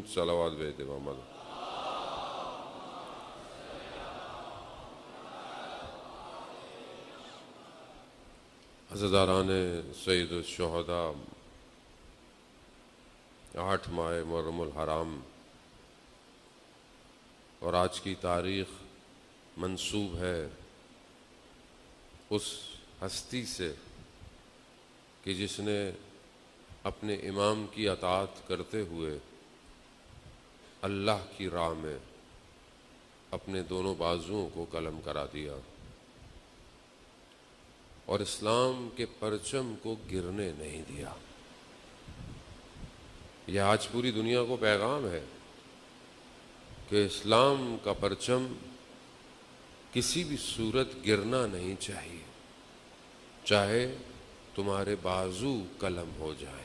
صلوات بھیج دے محمد. عزاداران سید الشہداء، 8 ماہ محرم الحرام اور آج کی تاریخ منسوب ہے اس ہستی سے کہ جس نے اپنے امام کی اطاعت کرتے ہوئے اللہ کی راہ میں اپنے دونوں بازوؤں کو قلم کرا دیا اور اسلام کے پرچم کو گرنے نہیں دیا. یہ آج پوری دنیا کو پیغام ہے کہ اسلام کا پرچم کسی بھی صورت گرنا نہیں چاہیے، چاہے تمہارے بازو قلم ہو جائے.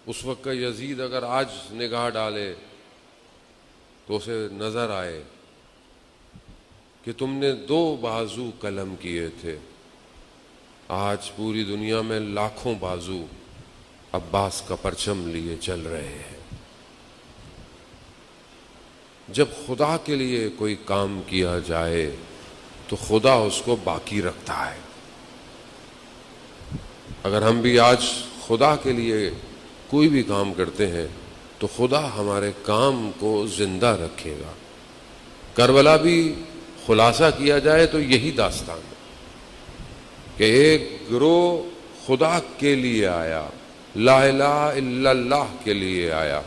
اس وقت کا یزید اگر آج نگاہ ڈالے تو اسے نظر آئے کہ تم نے 2 بازو قلم کیے تھے. آج پوری دنیا میں لاکھوں بازو عباس کا پرچم لیے چل رہے ہیں. جب خدا کے لیے کوئی کام کیا جائے تو خدا اس کو باقی رکھتا ہے. اگر ہم بھی آج خدا کے لیے کوئی بھی کام کرتے ہیں تو خدا ہمارے کام کو زندہ رکھے گا. کربلا بھی خلاصہ کیا جائے تو یہی داستان ہے کہ ایک گروہ خدا کے لیے آیا، لا الہ الا اللہ کے لیے آیا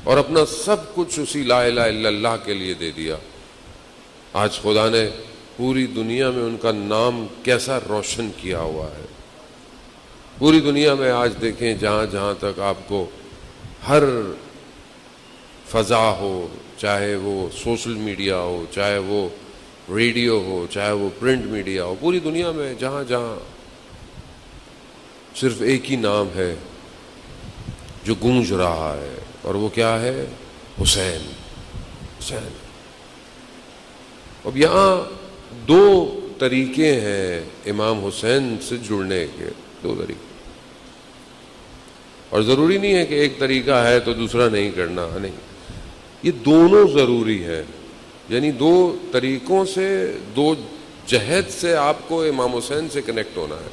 اور اپنا سب کچھ اسی لا الہ الا اللہ کے لیے دے دیا. آج خدا نے پوری دنیا میں ان کا نام کیسا روشن کیا ہوا ہے. پوری دنیا میں آج دیکھیں جہاں جہاں تک آپ کو ہر فضا ہو، چاہے وہ سوشل میڈیا ہو، چاہے وہ ریڈیو ہو، چاہے وہ پرنٹ میڈیا ہو، پوری دنیا میں جہاں جہاں صرف ایک ہی نام ہے جو گونج رہا ہے اور وہ کیا ہے؟ حسین. حسین. اب یہاں 2 طریقے ہیں امام حسین سے جڑنے کے، 2 طریقے، اور ضروری نہیں ہے کہ ایک طریقہ ہے تو دوسرا نہیں کرنا، نہیں، یہ دونوں ضروری ہے. یعنی 2 طریقوں سے، 2 جہت سے آپ کو امام حسین سے کنیکٹ ہونا ہے.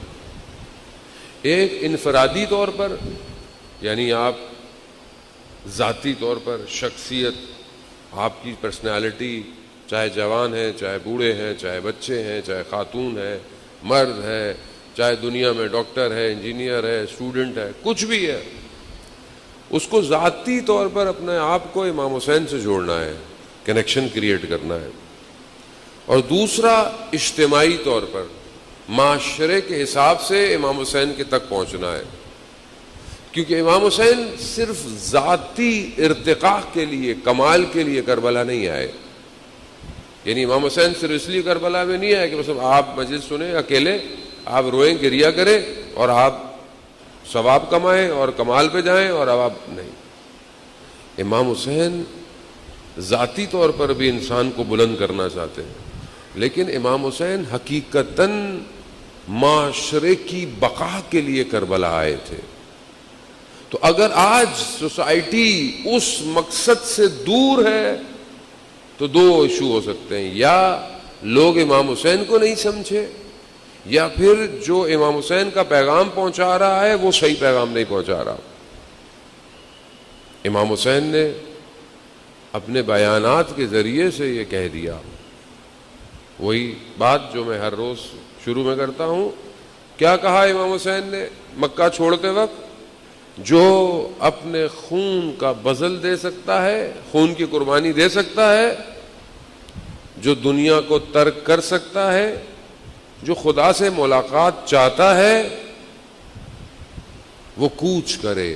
ایک انفرادی طور پر، یعنی آپ ذاتی طور پر، شخصیت، آپ کی پرسنالٹی، چاہے جوان ہیں، چاہے بوڑھے ہیں، چاہے بچے ہیں، چاہے خاتون ہے، مرد ہے، چاہے دنیا میں ڈاکٹر ہے، انجینئر ہے، اسٹوڈنٹ ہے، کچھ بھی ہے، اس کو ذاتی طور پر اپنے آپ کو امام حسین سے جوڑنا ہے، کنیکشن کریٹ کرنا ہے. اور دوسرا اجتماعی طور پر معاشرے کے حساب سے امام حسین کے تک پہنچنا ہے، کیونکہ امام حسین صرف ذاتی ارتقاء کے لیے، کمال کے لیے کربلا نہیں آئے. یعنی امام حسین صرف اس لیے کربلا میں نہیں آئے کہ بس آپ مجلس سنیں اکیلے، آپ روئیں، گریہ کریں اور آپ ثواب کمائیں اور کمال پہ جائیں، اور اب آپ نہیں. امام حسین ذاتی طور پر بھی انسان کو بلند کرنا چاہتے ہیں، لیکن امام حسین حقیقتاً معاشرے کی بقا کے لیے کربلا آئے تھے. تو اگر آج سوسائٹی اس مقصد سے دور ہے تو 2 ایشو ہو سکتے ہیں، یا لوگ امام حسین کو نہیں سمجھے، یا پھر جو امام حسین کا پیغام پہنچا رہا ہے وہ صحیح پیغام نہیں پہنچا رہا. امام حسین نے اپنے بیانات کے ذریعے سے یہ کہہ دیا، وہی بات جو میں ہر روز شروع میں کرتا ہوں. کیا کہا امام حسین نے مکہ چھوڑتے وقت؟ جو اپنے خون کا بذل دے سکتا ہے، خون کی قربانی دے سکتا ہے، جو دنیا کو ترک کر سکتا ہے، جو خدا سے ملاقات چاہتا ہے، وہ کوچ کرے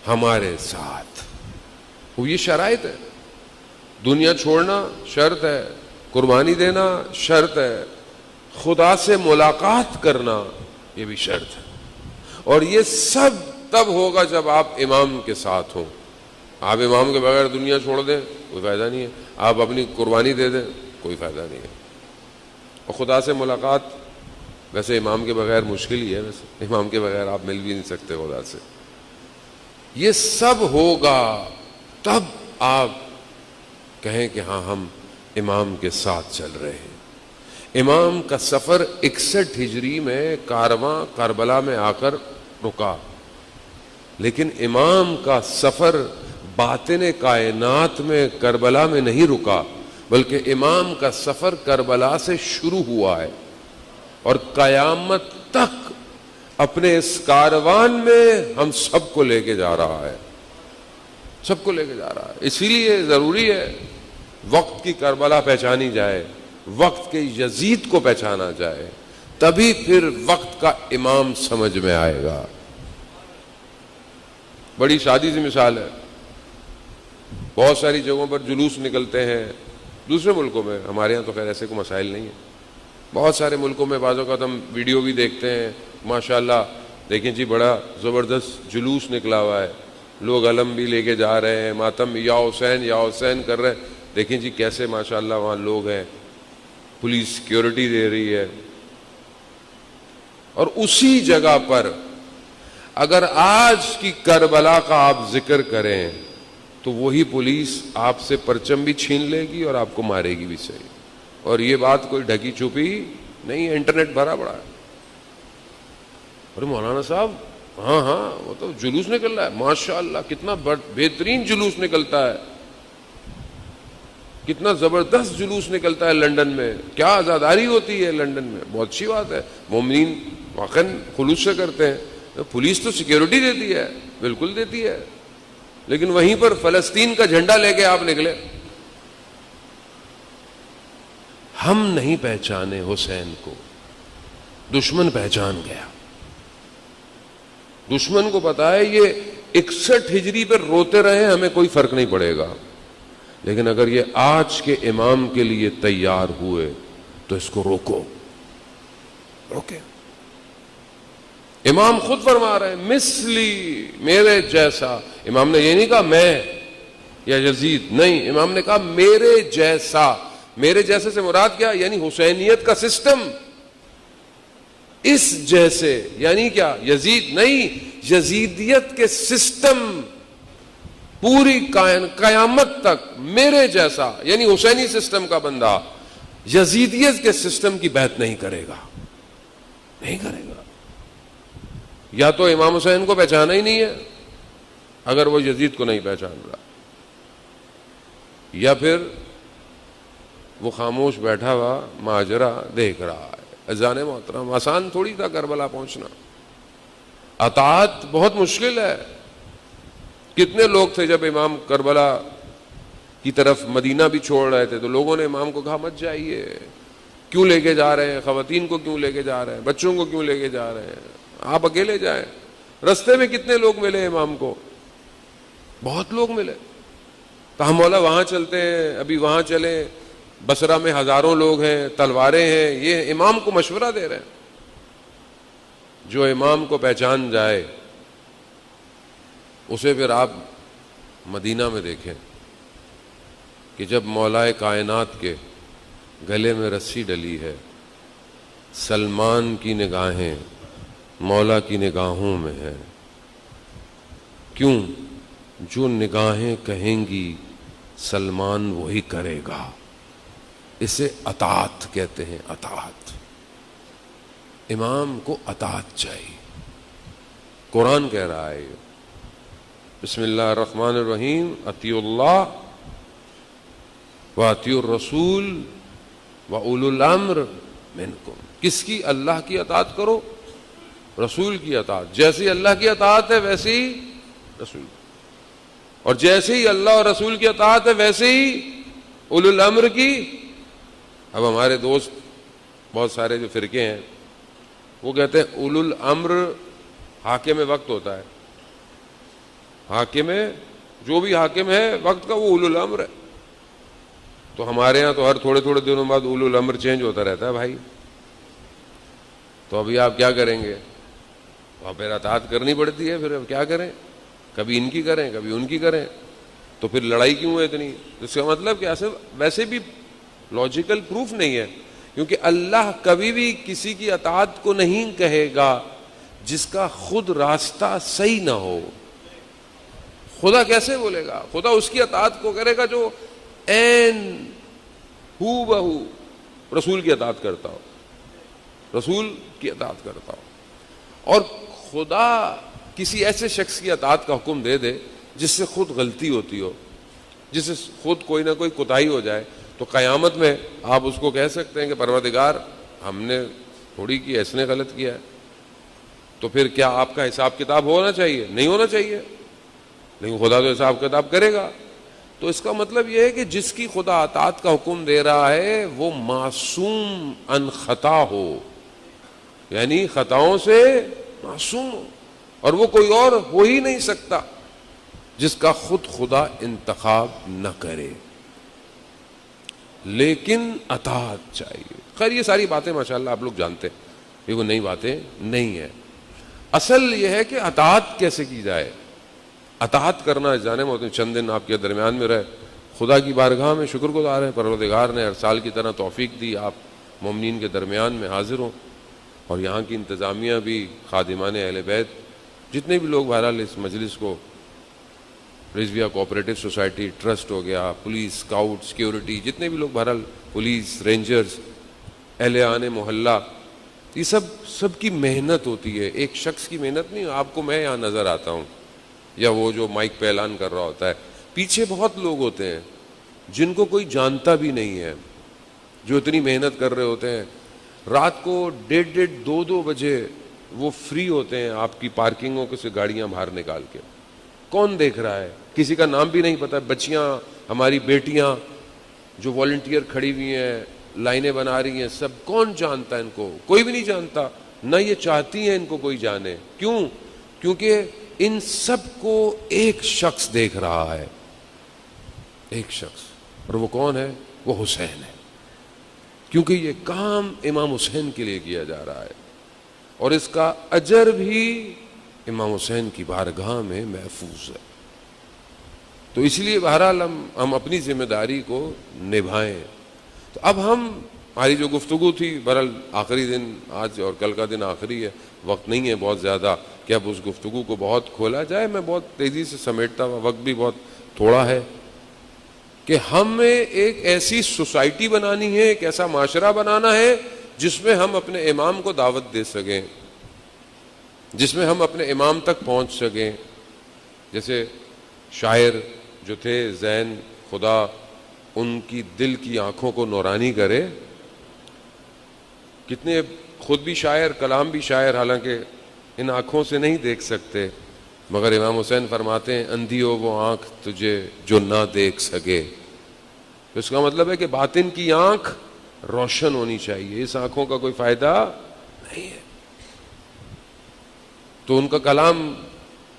ہمارے ساتھ. وہ یہ شرائط ہے. دنیا چھوڑنا شرط ہے، قربانی دینا شرط ہے، خدا سے ملاقات کرنا یہ بھی شرط ہے. اور یہ سب تب ہوگا جب آپ امام کے ساتھ ہوں. آپ امام کے بغیر دنیا چھوڑ دیں کوئی فائدہ نہیں ہے، آپ اپنی قربانی دے دیں کوئی فائدہ نہیں ہے. اور خدا سے ملاقات ویسے امام کے بغیر مشکل ہی ہے، ویسے امام کے بغیر آپ مل بھی نہیں سکتے خدا سے. یہ سب ہوگا تب آپ کہیں کہ ہاں ہم امام کے ساتھ چل رہے ہیں۔ امام کا سفر 61 ہجری میں کارواں کربلا میں آ کر رکا، لیکن امام کا سفر باطن کائنات میں کربلا میں نہیں رکا، بلکہ امام کا سفر کربلا سے شروع ہوا ہے اور قیامت تک اپنے اس کاروان میں ہم سب کو لے کے جا رہا ہے، سب کو لے کے جا رہا ہے۔ اسی لیے ضروری ہے وقت کی کربلا پہچانی جائے، وقت کے یزید کو پہچانا جائے، تبھی پھر وقت کا امام سمجھ میں آئے گا۔ بڑی سادی سی مثال ہے، بہت ساری جگہوں پر جلوس نکلتے ہیں، دوسرے ملکوں میں، ہمارے ہاں تو خیر ایسے کوئی مسائل نہیں ہیں، بہت سارے ملکوں میں بعض اوقات ہم ویڈیو بھی دیکھتے ہیں، ماشاءاللہ دیکھیں جی بڑا زبردست جلوس نکلا ہوا ہے، لوگ علم بھی لے کے جا رہے ہیں، ماتم یا حسین کر رہے ہیں، دیکھیں جی کیسے ماشاءاللہ وہاں لوگ ہیں، پولیس سیکیورٹی دے رہی ہے۔ اور اسی جگہ پر اگر آج کی کربلا کا آپ ذکر کریں تو وہی پولیس آپ سے پرچم بھی چھین لے گی اور آپ کو مارے گی بھی صحیح، اور یہ بات کوئی ڈھکی چھپی نہیں ہے، انٹرنیٹ بھرا پڑا ہے۔ ارے مولانا صاحب ہاں وہ تو جلوس نکل رہا ہے، ماشاءاللہ کتنا بہترین جلوس نکلتا ہے، کتنا زبردست جلوس نکلتا ہے لندن میں، کیا آزاداری ہوتی ہے لندن میں، بہت اچھی بات ہے، مومنین واقعا خلوص سے کرتے ہیں، پولیس تو سیکیورٹی دیتی ہے، بالکل دیتی ہے، لیکن وہیں پر فلسطین کا جھنڈا لے کے آپ نکلے۔ ہم نہیں پہچانے حسین کو، دشمن پہچان گیا، دشمن کو پتا ہے یہ 61 ہجری پر روتے رہے ہمیں کوئی فرق نہیں پڑے گا، لیکن اگر یہ آج کے امام کے لیے تیار ہوئے تو اس کو روکو، روکے۔ امام خود فرما رہے ہیں مثلی، میرے جیسا۔ امام نے یہ نہیں کہا میں یا یزید، نہیں، امام نے کہا میرے جیسا۔ میرے جیسے سے مراد کیا؟ یعنی حسینیت کا سسٹم، اس جیسے، یعنی کیا؟ یزید نہیں، یزیدیت کے سسٹم پوری قیامت تک میرے جیسا، یعنی حسینی سسٹم کا بندہ یزیدیت کے سسٹم کی بیعت نہیں کرے گا، نہیں کرے گا۔ یا تو امام حسین کو پہچانا ہی نہیں ہے اگر وہ یزید کو نہیں پہچان رہا، یا پھر وہ خاموش بیٹھا ہوا ماجرا دیکھ رہا ہے۔ اذان محترم، آسان تھوڑی تھا کربلا پہنچنا، اطاعت بہت مشکل ہے۔ کتنے لوگ تھے جب امام کربلا کی طرف مدینہ بھی چھوڑ رہے تھے تو لوگوں نے امام کو کہا مت جائیے، کیوں لے کے جا رہے ہیں، خواتین کو کیوں لے کے جا رہے ہیں، بچوں کو کیوں لے کے جا رہے ہیں، آپ اکیلے جائیں۔ رستے میں کتنے لوگ ملے امام کو، بہت لوگ ملے، کہا مولا وہاں چلتے ہیں، ابھی وہاں چلیں، بصرہ میں ہزاروں لوگ ہیں، تلواریں ہیں، یہ امام کو مشورہ دے رہے ہیں۔ جو امام کو پہچان جائے اسے پھر آپ مدینہ میں دیکھیں کہ جب مولا کائنات کے گلے میں رسی ڈلی ہے، سلمان کی نگاہیں مولا کی نگاہوں میں ہیں، کیوں؟ جو نگاہیں کہیں گی سلمان وہی کرے گا، اسے اطاعت کہتے ہیں، اطاعت۔ امام کو اطاعت چاہیے، قرآن کہہ رہا ہے بسم اللہ الرحمن الرحیم، اطیعوا اللہ واطیعوا الرسول واولی الامر منکم۔ کس کی؟ اللہ کی اطاعت کرو، رسول کی اطاعت، جیسی اللہ کی اطاعت ہے ویسے ہی رسول، اور جیسے ہی اللہ اور رسول کی اطاعت ہے ویسے ہی اولی الامر کی۔ اب ہمارے دوست بہت سارے جو فرقے ہیں وہ کہتے ہیں اولی الامر حاکم وقت ہوتا ہے، حاکم جو بھی حاکم ہے وقت کا وہ اولی الامر ہے۔ تو ہمارے ہاں تو ہر تھوڑے تھوڑے دنوں بعد اولی الامر چینج ہوتا رہتا ہے بھائی، تو ابھی آپ کیا کریں گے؟ وہاں پھر اطاعت کرنی پڑتی ہے، پھر اب کیا کریں، کبھی ان کی کریں کبھی ان کی کریں، تو پھر لڑائی کیوں ہے اتنی؟ اس کا مطلب کہ ویسے بھی لاجیکل پروف نہیں ہے، کیونکہ اللہ کبھی بھی کسی کی اطاعت کو نہیں کہے گا جس کا خود راستہ صحیح نہ ہو۔ خدا کیسے بولے گا؟ خدا اس کی اطاعت کو کرے گا جو عین ہو بہو رسول کی اطاعت کرتا ہو، رسول کی اطاعت کرتا ہو۔ اور خدا کسی ایسے شخص کی اطاعت کا حکم دے دے جس سے خود غلطی ہوتی ہو، جس سے خود کوئی نہ کوئی کوتاہی ہو جائے، تو قیامت میں آپ اس کو کہہ سکتے ہیں کہ پروردگار ہم نے تھوڑی کی، اس نے غلط کیا ہے۔ تو پھر کیا آپ کا حساب کتاب ہونا چاہیے؟ نہیں ہونا چاہیے، لیکن خدا تو حساب کتاب کرے گا۔ تو اس کا مطلب یہ ہے کہ جس کی خدا اطاعت کا حکم دے رہا ہے وہ معصوم ان خطا ہو، یعنی خطاؤں سے معصوم ہو، اور وہ کوئی اور ہو ہی نہیں سکتا جس کا خود خدا انتخاب نہ کرے، لیکن اطاعت چاہیے۔ خیر یہ ساری باتیں ماشاءاللہ آپ لوگ جانتے ہیں، یہ وہ نئی باتیں نہیں ہیں۔ اصل یہ ہے کہ اطاعت کیسے کی جائے۔ اطاعت کرنا جانے میں چند دن آپ کے درمیان میں رہے، خدا کی بارگاہ میں شکر گزار ہیں، پروردگار نے ہر سال کی طرح توفیق دی آپ مومنین کے درمیان میں حاضر ہوں، اور یہاں کی انتظامیہ بھی، خادمان اہل بیت، جتنے بھی لوگ بہرحال اس مجلس کو، رضویہ کوآپریٹو سوسائٹی ٹرسٹ ہو گیا، پولیس، اسکاؤٹ، سیکیورٹی، جتنے بھی لوگ بہرحال، پولیس، رینجرز، اہل آنے محلہ، یہ سب کی محنت ہوتی ہے، ایک شخص کی محنت نہیں۔ آپ کو میں یہاں نظر آتا ہوں، یا وہ جو مائک پہ اعلان کر رہا ہوتا ہے، پیچھے بہت لوگ ہوتے ہیں جن کو کوئی جانتا بھی نہیں ہے، جو اتنی محنت کر رہے ہوتے ہیں۔ رات کو 1:30 2 بجے وہ فری ہوتے ہیں آپ کی پارکنگوں سے گاڑیاں باہر نکال کے۔ کون دیکھ رہا ہے؟ کسی کا نام بھی نہیں پتا۔ بچیاں، ہماری بیٹیاں جو والنٹیئر کھڑی ہوئی ہیں، لائنیں بنا رہی ہیں، سب کون جانتا ہے ان کو؟ کوئی بھی نہیں جانتا، نہ یہ چاہتی ہیں ان کو کوئی جانے۔ کیوں؟ کیونکہ ان سب کو ایک شخص دیکھ رہا ہے، ایک شخص، اور وہ کون ہے؟ وہ حسین ہے، کیونکہ یہ کام امام حسین کے لیے کیا جا رہا ہے، اور اس کا اجر بھی امام حسین کی بارگاہ میں محفوظ ہے۔ تو اس لیے بہرحال ہم اپنی ذمہ داری کو نبھائیں۔ تو اب ہماری جو گفتگو تھی، بہرحال آخری دن، آج اور کل کا دن آخری ہے، وقت نہیں ہے بہت زیادہ کہ اب اس گفتگو کو بہت کھولا جائے۔ میں بہت تیزی سے سمیٹتا ہوا، وقت بھی بہت تھوڑا ہے، کہ ہمیں ایک ایسی سوسائٹی بنانی ہے، ایک ایسا معاشرہ بنانا ہے جس میں ہم اپنے امام کو دعوت دے سکیں، جس میں ہم اپنے امام تک پہنچ سکیں۔ جیسے شاعر جو تھے زین، خدا ان کی دل کی آنکھوں کو نورانی کرے، کتنے خود بھی شاعر، کلام بھی شاعر، حالانکہ ان آنکھوں سے نہیں دیکھ سکتے، مگر امام حسین فرماتے ہیں اندھی ہو وہ آنکھ تجھے جو نہ دیکھ سکے۔ اس کا مطلب ہے کہ باطن کی آنکھ روشن ہونی چاہیے، اس آنکھوں کا کوئی فائدہ نہیں ہے۔ تو ان کا کلام،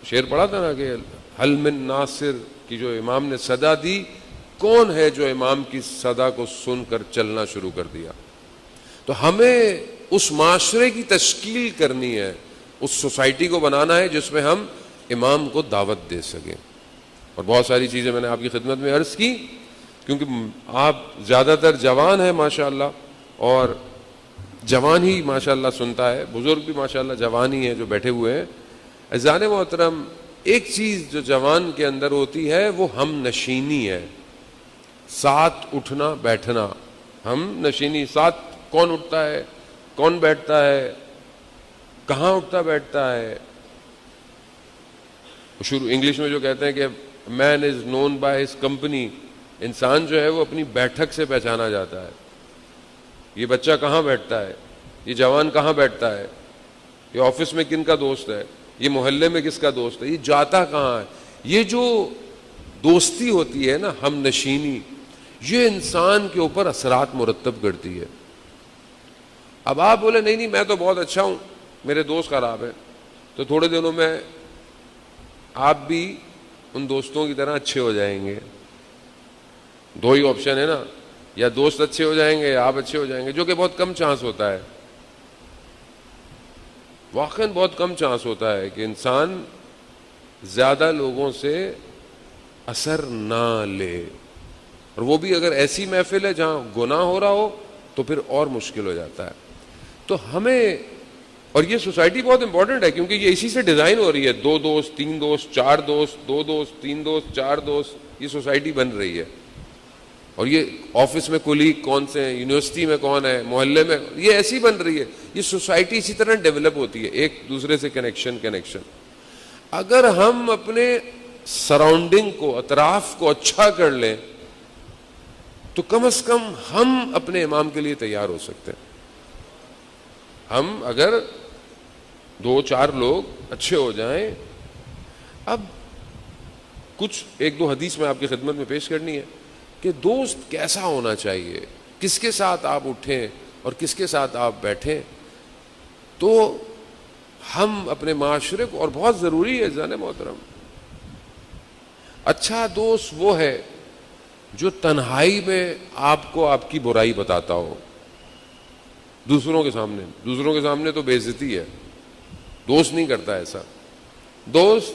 شعر پڑھا تھا نا کہ حل من ناصر کی جو امام نے صدا دی، کون ہے جو امام کی صدا کو سن کر چلنا شروع کر دیا؟ تو ہمیں اس معاشرے کی تشکیل کرنی ہے، اس سوسائٹی کو بنانا ہے جس میں ہم امام کو دعوت دے سکیں۔ اور بہت ساری چیزیں میں نے آپ کی خدمت میں عرض کی، کیونکہ آپ زیادہ تر جوان ہیں ماشاءاللہ، اور جوان ہی ماشاءاللہ سنتا ہے، بزرگ بھی ماشاءاللہ جوان ہی ہیں جو بیٹھے ہوئے ہیں۔ عزیزان محترم، ایک چیز جو جوان کے اندر ہوتی ہے وہ ہم نشینی ہے، ساتھ اٹھنا بیٹھنا، ہم نشینی۔ ساتھ کون اٹھتا ہے، کون بیٹھتا ہے، کہاں اٹھتا بیٹھتا ہے؟ شروع انگلش میں جو کہتے ہیں کہ مین از نون بائی ہز کمپنی، انسان جو ہے وہ اپنی بیٹھک سے پہچانا جاتا ہے۔ یہ بچہ کہاں بیٹھتا ہے، یہ جوان کہاں بیٹھتا ہے، یہ آفس میں کن کا دوست ہے، یہ محلے میں کس کا دوست ہے، یہ جاتا کہاں ہے۔ یہ جو دوستی ہوتی ہے نا، ہم نشینی، یہ انسان کے اوپر اثرات مرتب کرتی ہے۔ اب آپ بولے نہیں میں تو بہت اچھا ہوں، میرے دوست خراب ہیں، تو تھوڑے دنوں میں آپ بھی ان دوستوں کی طرح اچھے ہو جائیں گے۔ دو ہی آپشن ہے نا، یا دوست اچھے ہو جائیں گے یا آپ اچھے ہو جائیں گے، جو کہ بہت کم چانس ہوتا ہے، واقعاً بہت کم چانس ہوتا ہے کہ انسان زیادہ لوگوں سے اثر نہ لے، اور وہ بھی اگر ایسی محفل ہے جہاں گناہ ہو رہا ہو تو پھر اور مشکل ہو جاتا ہے۔ تو ہمیں اور یہ سوسائٹی بہت امپورٹنٹ ہے کیونکہ یہ اسی سے ڈیزائن ہو رہی ہے. 2 دوست 3 دوست 4 دوست 2 دوست 3 دوست 4 دوست, یہ سوسائٹی بن رہی ہے. اور یہ آفس میں کولیگ کون سے ہیں, یونیورسٹی میں کون ہے, محلے میں, یہ ایسی بن رہی ہے. یہ سوسائٹی اسی طرح ڈیولپ ہوتی ہے, ایک دوسرے سے کنیکشن. اگر ہم اپنے سراؤنڈنگ کو, اطراف کو اچھا کر لیں تو کم از کم ہم اپنے امام کے لیے تیار ہو سکتے ہیں. ہم اگر 2-4 لوگ اچھے ہو جائیں. اب کچھ 1-2 حدیث میں آپ کی خدمت میں پیش کرنی ہے کہ دوست کیسا ہونا چاہیے, کس کے ساتھ آپ اٹھیں اور کس کے ساتھ آپ بیٹھیں. تو ہم اپنے معاشرے کو, اور بہت ضروری ہے جان محترم, اچھا دوست وہ ہے جو تنہائی میں آپ کو آپ کی برائی بتاتا ہو. دوسروں کے سامنے تو بے عزتی ہے, دوست نہیں کرتا ایسا. دوست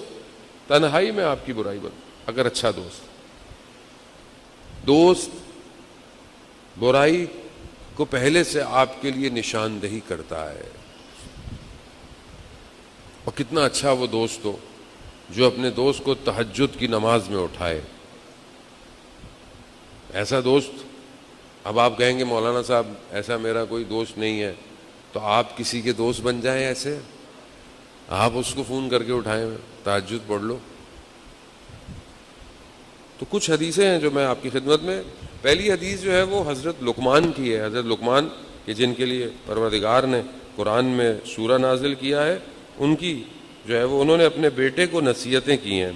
تنہائی میں آپ کی برائی اگر اچھا دوست برائی کو پہلے سے آپ کے لیے نشاندہی کرتا ہے. اور کتنا اچھا وہ دوست ہو جو اپنے دوست کو تہجد کی نماز میں اٹھائے. ایسا دوست, اب آپ کہیں گے مولانا صاحب ایسا میرا کوئی دوست نہیں ہے, تو آپ کسی کے دوست بن جائیں. ایسے آپ اس کو فون کر کے اٹھائیں, تہجد پڑھ لو. تو کچھ حدیثیں ہیں جو میں آپ کی خدمت میں, پہلی حدیث جو ہے وہ حضرت لقمان کی ہے. حضرت لقمان کہ جن کے لیے پروردگار نے قرآن میں سورہ نازل کیا ہے, ان کی جو ہے وہ انہوں نے اپنے بیٹے کو نصیحتیں کی ہیں.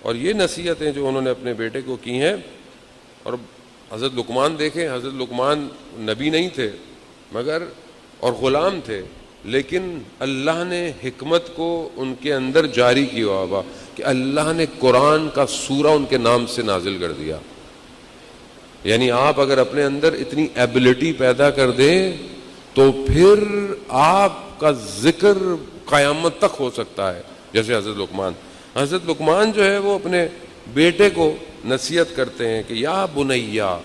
اور یہ نصیحتیں جو انہوں نے اپنے بیٹے کو کی ہیں, اور حضرت لقمان دیکھیں, حضرت لقمان نبی نہیں تھے مگر اور غلام تھے, لیکن اللہ نے حکمت کو ان کے اندر جاری کیا ہوا کہ اللہ نے قرآن کا سورہ ان کے نام سے نازل کر دیا. یعنی آپ اگر اپنے اندر اتنی ایبلٹی پیدا کر دیں تو پھر آپ کا ذکر قیامت تک ہو سکتا ہے. جیسے حضرت لقمان جو ہے وہ اپنے بیٹے کو نصیحت کرتے ہیں کہ یا بنیا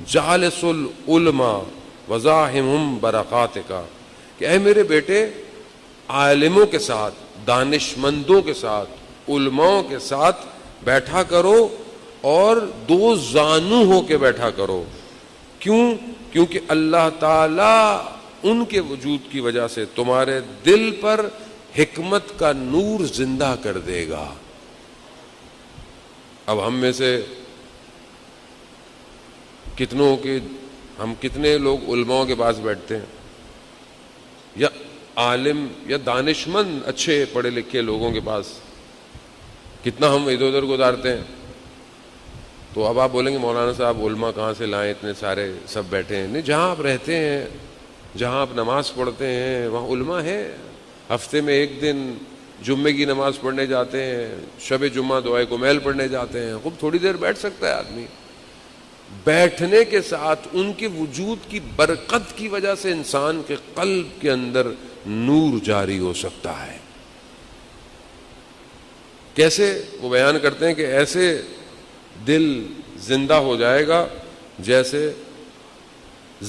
جالس العلماء وزاحمہم برکاتک, کہ اے میرے بیٹے عالموں کے ساتھ, دانشمندوں کے ساتھ, علماؤں کے ساتھ بیٹھا کرو اور 2 زانو ہو کے بیٹھا کرو. کیوں؟ کیونکہ اللہ تعالی ان کے وجود کی وجہ سے تمہارے دل پر حکمت کا نور زندہ کر دے گا. اب ہم میں سے کتنے لوگ علماء کے پاس بیٹھتے ہیں, یا عالم یا دانشمند اچھے پڑھے لکھے لوگوں کے پاس, کتنا ہم ادھر ادھر گزارتے ہیں. تو اب آپ بولیں گے مولانا صاحب علماء کہاں سے لائیں, اتنے سارے سب بیٹھے ہیں. نہیں, جہاں آپ رہتے ہیں, جہاں آپ نماز پڑھتے ہیں وہاں علماء ہیں. ہفتے میں 1 دن جمعے کی نماز پڑھنے جاتے ہیں, شب جمعہ دعائے کمیل پڑھنے جاتے ہیں. خوب تھوڑی دیر بیٹھ سکتا ہے آدمی. بیٹھنے کے ساتھ ان کے وجود کی برکت کی وجہ سے انسان کے قلب کے اندر نور جاری ہو سکتا ہے. کیسے؟ وہ بیان کرتے ہیں کہ ایسے دل زندہ ہو جائے گا جیسے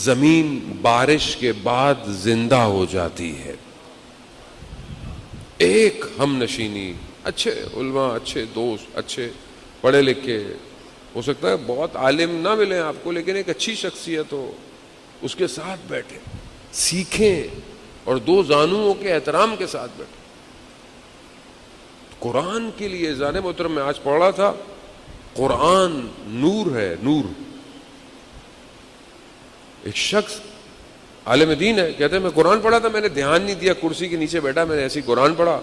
زمین بارش کے بعد زندہ ہو جاتی ہے. ایک ہم نشینی, اچھے علماء, اچھے دوست, اچھے پڑھے لکھے, ہو سکتا ہے بہت عالم نہ ملیں آپ کو, لیکن ایک اچھی شخصیت ہو, اس کے ساتھ بیٹھیں, سیکھیں, اور 2 زانوؤں کے احترام کے ساتھ بیٹھیں. قرآن کے لیے جان محترم میں آج پڑھ رہا تھا, قرآن نور ہے, نور. ایک شخص عالم دین ہے, کہتے ہیں میں قرآن پڑھا تھا, میں نے دھیان نہیں دیا, کرسی کے نیچے بیٹھا, میں نے ایسی قرآن پڑھا.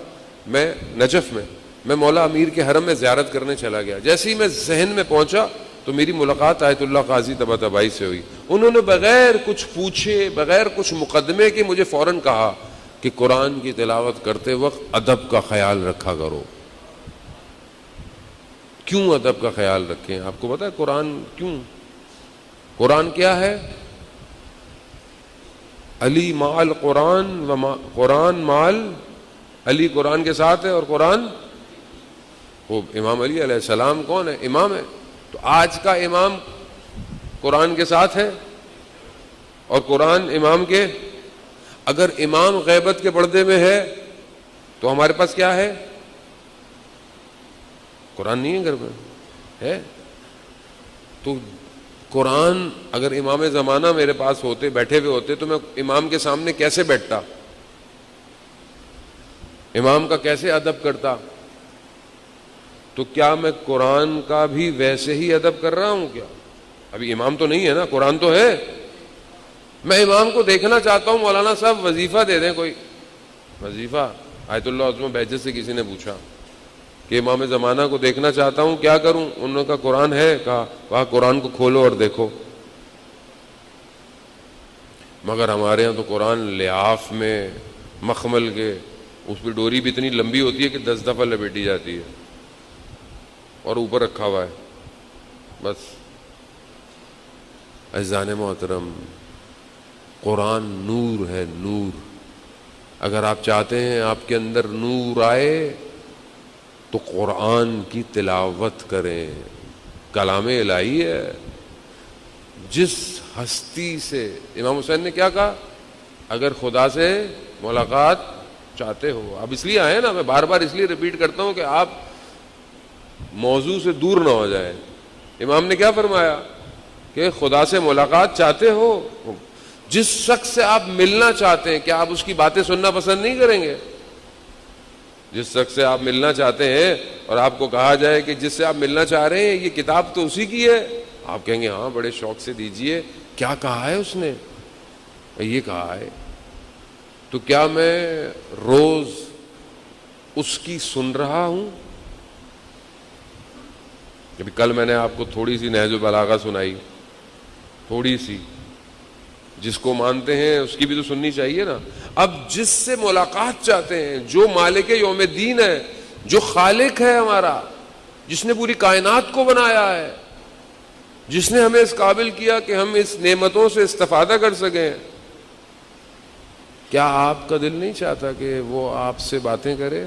میں نجف میں مولا امیر کے حرم میں زیارت کرنے چلا گیا. جیسے ہی میں ذہن میں پہنچا تو میری ملاقات آیت اللہ قاضی طباطبائی سے ہوئی. انہوں نے بغیر کچھ پوچھے, بغیر کچھ مقدمے کے مجھے فوراً کہا کہ قرآن کی تلاوت کرتے وقت ادب کا خیال رکھا کرو. کیوں ادب کا خیال رکھیں؟ آپ کو پتا ہے قرآن کیوں؟ قرآن کیا ہے؟ علی مال قرآن و قرآن مال علی, قرآن کے ساتھ ہے اور قرآن, وہ امام علی علیہ السلام کون ہے؟ امام ہے. تو آج کا امام قرآن کے ساتھ ہے اور قرآن امام کے. اگر امام غیبت کے پردے میں ہے تو ہمارے پاس کیا ہے؟ قرآن نہیں ہے گھر میں ہے؟ تو قرآن اگر امام زمانہ میرے پاس ہوتے، بیٹھے ہوئے ہوتے، تو میں امام کے سامنے کیسے بیٹھتا، امام کا کیسے ادب کرتا؟ تو کیا میں قرآن کا بھی ویسے ہی ادب کر رہا ہوں کیا؟ ابھی امام تو نہیں ہے نا، قرآن تو ہے. میں امام کو دیکھنا چاہتا ہوں، مولانا صاحب وظیفہ دے دیں کوئی وظیفہ. آیت اللہ عظمہ بہجت سے کسی نے پوچھا کہ امام زمانہ کو دیکھنا چاہتا ہوں، کیا کروں؟ انہوں نے کہا قرآن ہے. کہا وہاں قرآن کو کھولو اور دیکھو. مگر ہمارے ہاں تو قرآن لحاف میں مخمل کے، اس پہ ڈوری بھی اتنی لمبی ہوتی ہے کہ 10 دفعہ لپیٹی جاتی ہے اور اوپر رکھا ہوا ہے بس. عزیزان محترم، قرآن نور ہے، نور. اگر آپ چاہتے ہیں آپ کے اندر نور آئے تو قرآن کی تلاوت کریں. کلام الہی ہے. جس ہستی سے امام حسین نے کیا کہا؟ اگر خدا سے ملاقات چاہتے ہو. اب اس لیے آئے نا، میں بار بار اس لیے ریپیٹ کرتا ہوں کہ آپ موضوع سے دور نہ ہو جائیں. امام نے کیا فرمایا کہ خدا سے ملاقات چاہتے ہو، جس شخص سے آپ ملنا چاہتے ہیں کیا آپ اس کی باتیں سننا پسند نہیں کریں گے؟ جس شخص سے آپ ملنا چاہتے ہیں اور آپ کو کہا جائے کہ جس سے آپ ملنا چاہ رہے ہیں یہ کتاب تو اسی کی ہے، آپ کہیں گے ہاں بڑے شوق سے دیجئے. کیا کہا ہے اس نے؟ یہ کہا ہے. تو کیا میں روز اس کی سن رہا ہوں؟ ابھی کل میں نے آپ کو تھوڑی سی نہج البلاغہ سنائی، تھوڑی سی. جس کو مانتے ہیں اس کی بھی تو سننی چاہیے نا. اب جس سے ملاقات چاہتے ہیں، جو مالک یوم الدین ہے، جو خالق ہے ہمارا، جس نے پوری کائنات کو بنایا ہے، جس نے ہمیں اس قابل کیا کہ ہم اس نعمتوں سے استفادہ کر سکیں، کیا آپ کا دل نہیں چاہتا کہ وہ آپ سے باتیں کرے؟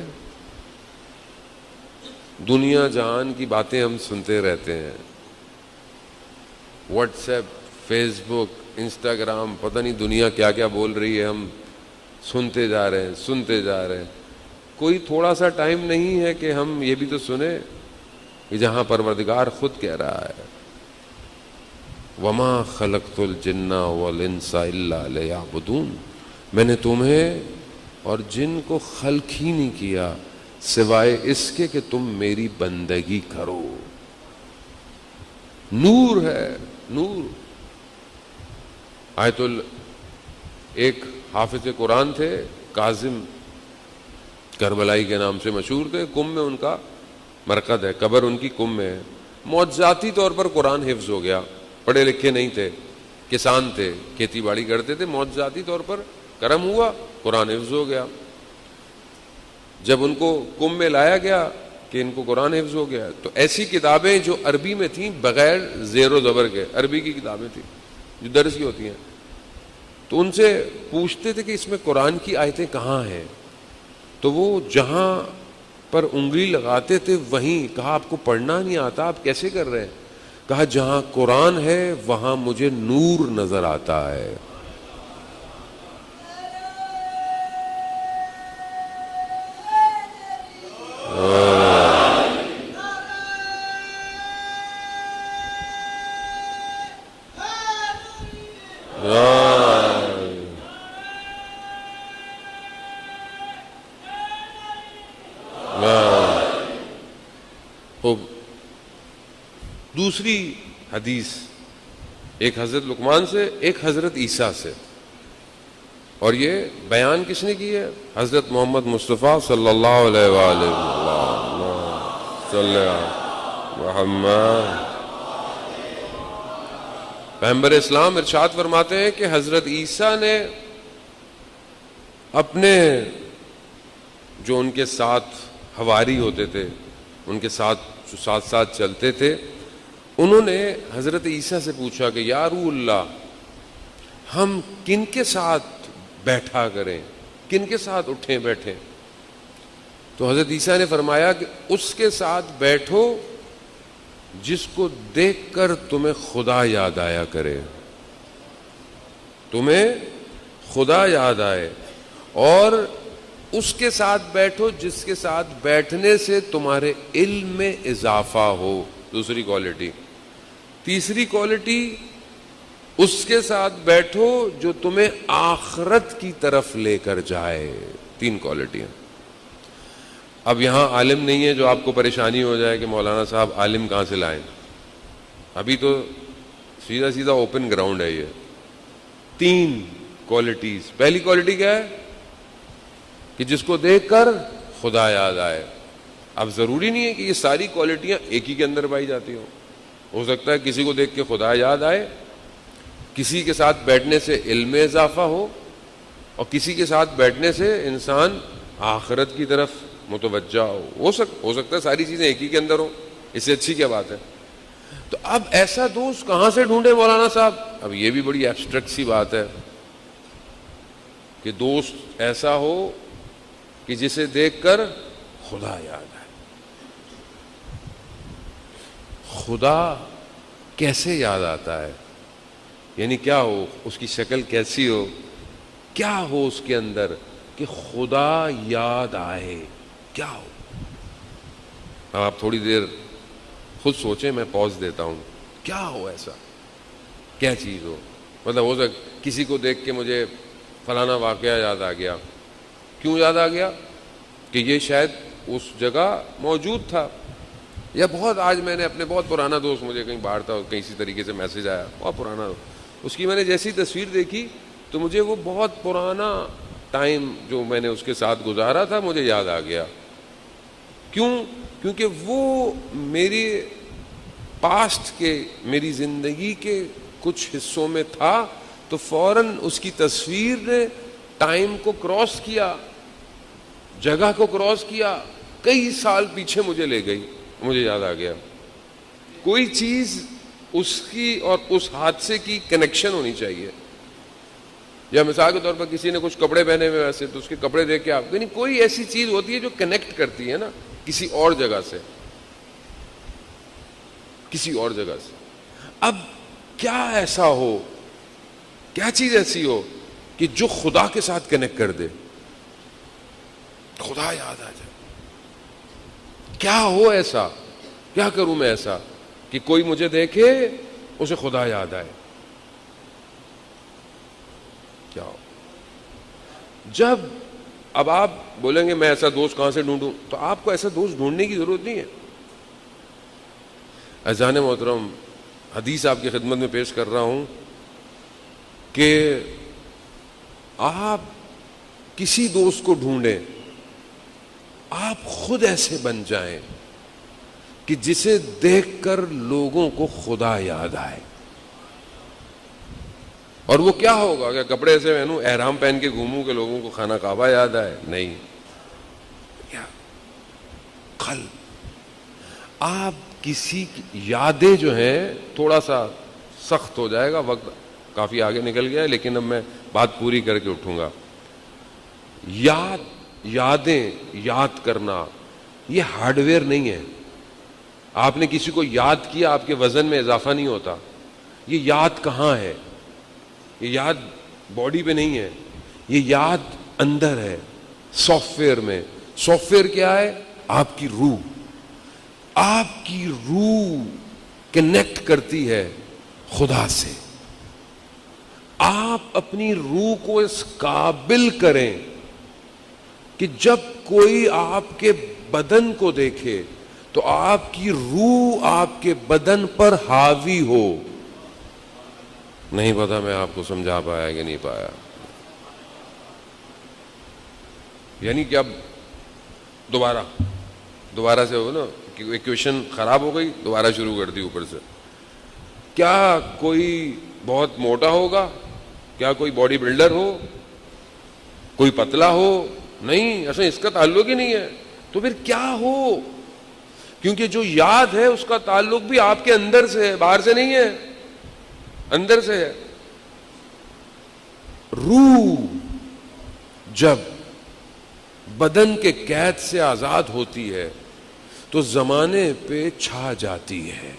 دنیا جہان کی باتیں ہم سنتے رہتے ہیں، واٹس ایپ، فیس بک، انسٹاگرام، پتہ نہیں دنیا کیا کیا بول رہی ہے، ہم سنتے جا رہے ہیں، سنتے جا رہے ہیں. کوئی تھوڑا سا ٹائم نہیں ہے کہ ہم یہ بھی تو سنیں کہ جہاں پروردگار خود کہہ رہا ہے وَمَا خَلَقْتُ الْجِنَّ وَالْإِنسَ إِلَّا لِيَعْبُدُونَ. میں نے تمہیں اور جن کو خلق ہی نہیں کیا سوائے اس کے کہ تم میری بندگی کرو. نور ہے، نور. ایک حافظ قرآن تھے، کاظم کربلائی کے نام سے مشہور تھے. قم میں ان کا مرکز ہے، قبر ان کی قم میں ہے. معجزاتی طور پر قرآن حفظ ہو گیا. پڑھے لکھے نہیں تھے، کسان تھے، کھیتی باڑی کرتے تھے. معجزاتی طور پر کرم ہوا، قرآن حفظ ہو گیا. جب ان کو قم میں لایا گیا کہ ان کو قرآن حفظ ہو گیا، تو ایسی کتابیں جو عربی میں تھیں بغیر زیر و زبر کے، عربی کی کتابیں تھیں جو درس کی ہوتی ہیں، تو ان سے پوچھتے تھے کہ اس میں قرآن کی آیتیں کہاں ہیں. تو وہ جہاں پر انگلی لگاتے تھے وہیں کہا آپ کو پڑھنا نہیں آتا، آپ کیسے کر رہے ہیں؟ کہا جہاں قرآن ہے وہاں مجھے نور نظر آتا ہے. دوسری حدیث ایک حضرت لقمان سے، ایک حضرت عیسیٰ سے، اور یہ بیان کس نے کی ہے؟ حضرت محمد مصطفیٰ صلی اللہ علیہ وآلہ صلی محمد. پیغمبر اسلام ارشاد فرماتے ہیں کہ حضرت عیسیٰ نے اپنے جو ان کے ساتھ حواری ہوتے تھے، ان کے ساتھ جو ساتھ ساتھ چلتے تھے، انہوں نے حضرت عیسیٰ سے پوچھا کہ یا روح اللہ، ہم کن کے ساتھ بیٹھا کریں، کن کے ساتھ اٹھیں بیٹھیں؟ تو حضرت عیسیٰ نے فرمایا کہ اس کے ساتھ بیٹھو جس کو دیکھ کر تمہیں خدا یاد آیا کرے، تمہیں خدا یاد آئے، اور اس کے ساتھ بیٹھو جس کے ساتھ بیٹھنے سے تمہارے علم میں اضافہ ہو، دوسری کوالٹی۔ تیسری کوالٹی، اس کے ساتھ بیٹھو جو تمہیں آخرت کی طرف لے کر جائے۔ تین کوالٹیاں۔ اب یہاں عالم نہیں ہے جو آپ کو پریشانی ہو جائے کہ مولانا صاحب عالم کہاں سے لائیں، ابھی تو سیدھا سیدھا اوپن گراؤنڈ ہے یہ۔ تین کوالٹیز۔ پہلی کوالٹی کیا ہے؟ کہ جس کو دیکھ کر خدا یاد آئے۔ اب ضروری نہیں ہے کہ یہ ساری کوالٹیاں ایک ہی کے اندر پائی جاتی ہوں، ہو سکتا ہے کسی کو دیکھ کے خدا یاد آئے، کسی کے ساتھ بیٹھنے سے علم میں اضافہ ہو، اور کسی کے ساتھ بیٹھنے سے انسان آخرت کی طرف متوجہ ہو سکتا ہے ساری چیزیں ایک ہی کے اندر ہوں، اس سے اچھی کیا بات ہے۔ تو اب ایسا دوست کہاں سے ڈھونڈے مولانا صاحب؟ اب یہ بھی بڑی ایبسٹریکٹ سی بات ہے کہ دوست ایسا ہو کہ جسے دیکھ کر خدا یاد آئے۔ خدا کیسے یاد آتا ہے؟ یعنی کیا ہو، اس کی شکل کیسی ہو، کیا ہو اس کے اندر کہ خدا یاد آئے، کیا ہو؟ اب آپ تھوڑی دیر خود سوچیں، میں پوز دیتا ہوں۔ کیا ہو ایسا، کیا چیز ہو؟ مطلب ہو کسی کو دیکھ کے مجھے فلانا واقعہ یاد آ گیا۔ کیوں یاد آ گیا؟ کہ یہ شاید اس جگہ موجود تھا، یا بہت آج میں نے اپنے بہت پرانا دوست، مجھے کہیں باہر تھا، کہیں اسی طریقے سے میسج آیا، بہت پرانا، اس کی میں نے جیسی تصویر دیکھی تو مجھے وہ بہت پرانا ٹائم جو میں نے اس کے ساتھ گزارا تھا مجھے یاد آ گیا۔ کیوں؟ کیونکہ وہ میری پاسٹ کے، میری زندگی کے کچھ حصوں میں تھا، تو فوراً اس کی تصویر نے ٹائم کو کراس کیا، جگہ کو کراس کیا، کئی سال پیچھے مجھے لے گئی، مجھے یاد آ گیا۔ کوئی چیز اس کی اور اس حادثے کی کنیکشن ہونی چاہیے۔ یا مثال کے طور پر کسی نے کچھ کپڑے پہنے ہوئے ویسے، تو اس کے کپڑے دیکھ کے آپ، یعنی کوئی ایسی چیز ہوتی ہے جو کنیکٹ کرتی ہے نا کسی اور جگہ سے، کسی اور جگہ سے۔ اب کیا ایسا ہو، کیا چیز ایسی ہو کہ جو خدا کے ساتھ کنیکٹ کر دے، خدا یاد آ جائے؟ کیا ہو ایسا، کیا کروں میں ایسا کہ کوئی مجھے دیکھے اسے خدا یاد آئے؟ کیا ہو؟ جب اب آپ بولیں گے میں ایسا دوست کہاں سے ڈھونڈوں، تو آپ کو ایسا دوست ڈھونڈنے کی ضرورت نہیں ہے۔ عزیزان محترم، حدیث آپ کی خدمت میں پیش کر رہا ہوں کہ آپ کسی دوست کو ڈھونڈیں، آپ خود ایسے بن جائیں کہ جسے دیکھ کر لوگوں کو خدا یاد آئے۔ اور وہ کیا ہوگا؟ کہ کپڑے ایسے پہنوں، احرام پہن کے گھوموں کہ لوگوں کو خانہ کعبہ یاد آئے؟ نہیں، کیا قلب۔ آپ کسی یادیں جو ہیں، تھوڑا سا سخت ہو جائے گا، وقت کافی آگے نکل گیا ہے، لیکن اب میں بات پوری کر کے اٹھوں گا۔ یادیں یاد کرنا یہ ہارڈ ویئر نہیں ہے۔ آپ نے کسی کو یاد کیا، آپ کے وزن میں اضافہ نہیں ہوتا۔ یہ یاد کہاں ہے؟ یہ یاد باڈی پہ نہیں ہے، یہ یاد اندر ہے، سافٹ ویئر میں۔ سافٹ ویئر کیا ہے؟ آپ کی روح۔ آپ کی روح کنیکٹ کرتی ہے خدا سے۔ آپ اپنی روح کو اس قابل کریں کہ جب کوئی آپ کے بدن کو دیکھے تو آپ کی روح آپ کے بدن پر حاوی ہو۔ نہیں پتا میں آپ کو سمجھا پایا کہ نہیں پایا؟ یعنی کہ اب دوبارہ سے ہو نا، ایکویشن خراب ہو گئی، دوبارہ شروع کر دی اوپر سے۔ کیا کوئی بہت موٹا ہوگا؟ کیا کوئی باڈی بلڈر ہو؟ کوئی پتلا ہو؟ نہیں، اصل اس کا تعلق ہی نہیں ہے۔ تو پھر کیا ہو؟ کیونکہ جو یاد ہے اس کا تعلق بھی آپ کے اندر سے ہے، باہر سے نہیں ہے، اندر سے ہے۔ روح جب بدن کے قید سے آزاد ہوتی ہے تو زمانے پہ چھا جاتی ہے۔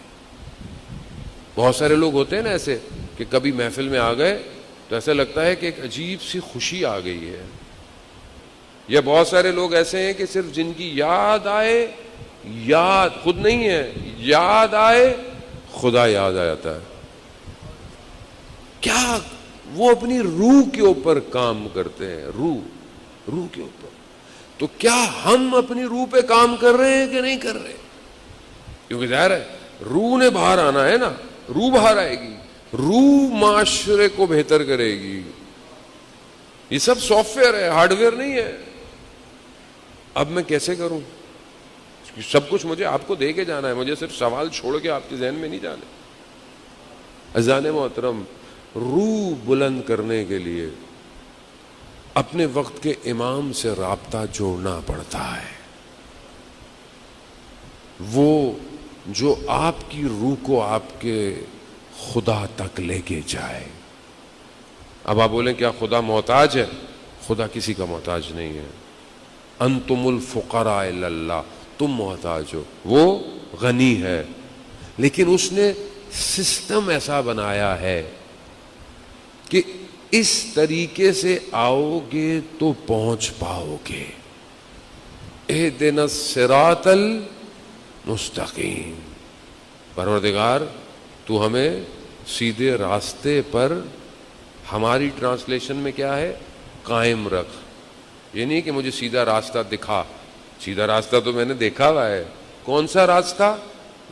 بہت سارے لوگ ہوتے ہیں نا ایسے کہ کبھی محفل میں آ گئے تو ایسا لگتا ہے کہ ایک عجیب سی خوشی آ گئی ہے. یا بہت سارے لوگ ایسے ہیں کہ صرف جن کی یاد آئے, یاد خود نہیں ہے, یاد آئے خدا یاد آ جاتا ہے. کیا وہ اپنی روح کے اوپر کام کرتے ہیں, روح کے اوپر. تو کیا ہم اپنی روح پہ کام کر رہے ہیں کہ نہیں کر رہے؟ کیونکہ ظاہر ہے روح نے باہر آنا ہے نا, روح باہر آئے گی, روح معاشرے کو بہتر کرے گی. یہ سب سافٹ ویئر ہے, ہارڈ ویئر نہیں ہے. اب میں کیسے کروں؟ سب کچھ مجھے آپ کو دے کے جانا ہے, مجھے صرف سوال چھوڑ کے آپ کے ذہن میں نہیں جانے. عزیزان محترم, روح بلند کرنے کے لیے اپنے وقت کے امام سے رابطہ جوڑنا پڑتا ہے, وہ جو آپ کی روح کو آپ کے خدا تک لے کے جائے. اب آپ بولیں کیا خدا محتاج ہے؟ خدا کسی کا محتاج نہیں ہے. انتم الفقراء الی اللہ, تم محتاج ہو, وہ غنی ہے. لیکن اس نے سسٹم ایسا بنایا ہے کہ اس طریقے سے آؤ گے تو پہنچ پاؤ گے. اہدنا الصراط المستقیم, پروردگار تو ہمیں سیدھے راستے پر, ہماری ٹرانسلیشن میں کیا ہے, قائم رکھ. یہ نہیں کہ مجھے سیدھا راستہ دکھا, سیدھا راستہ تو میں نے دیکھا ہوا ہے. کون سا راستہ؟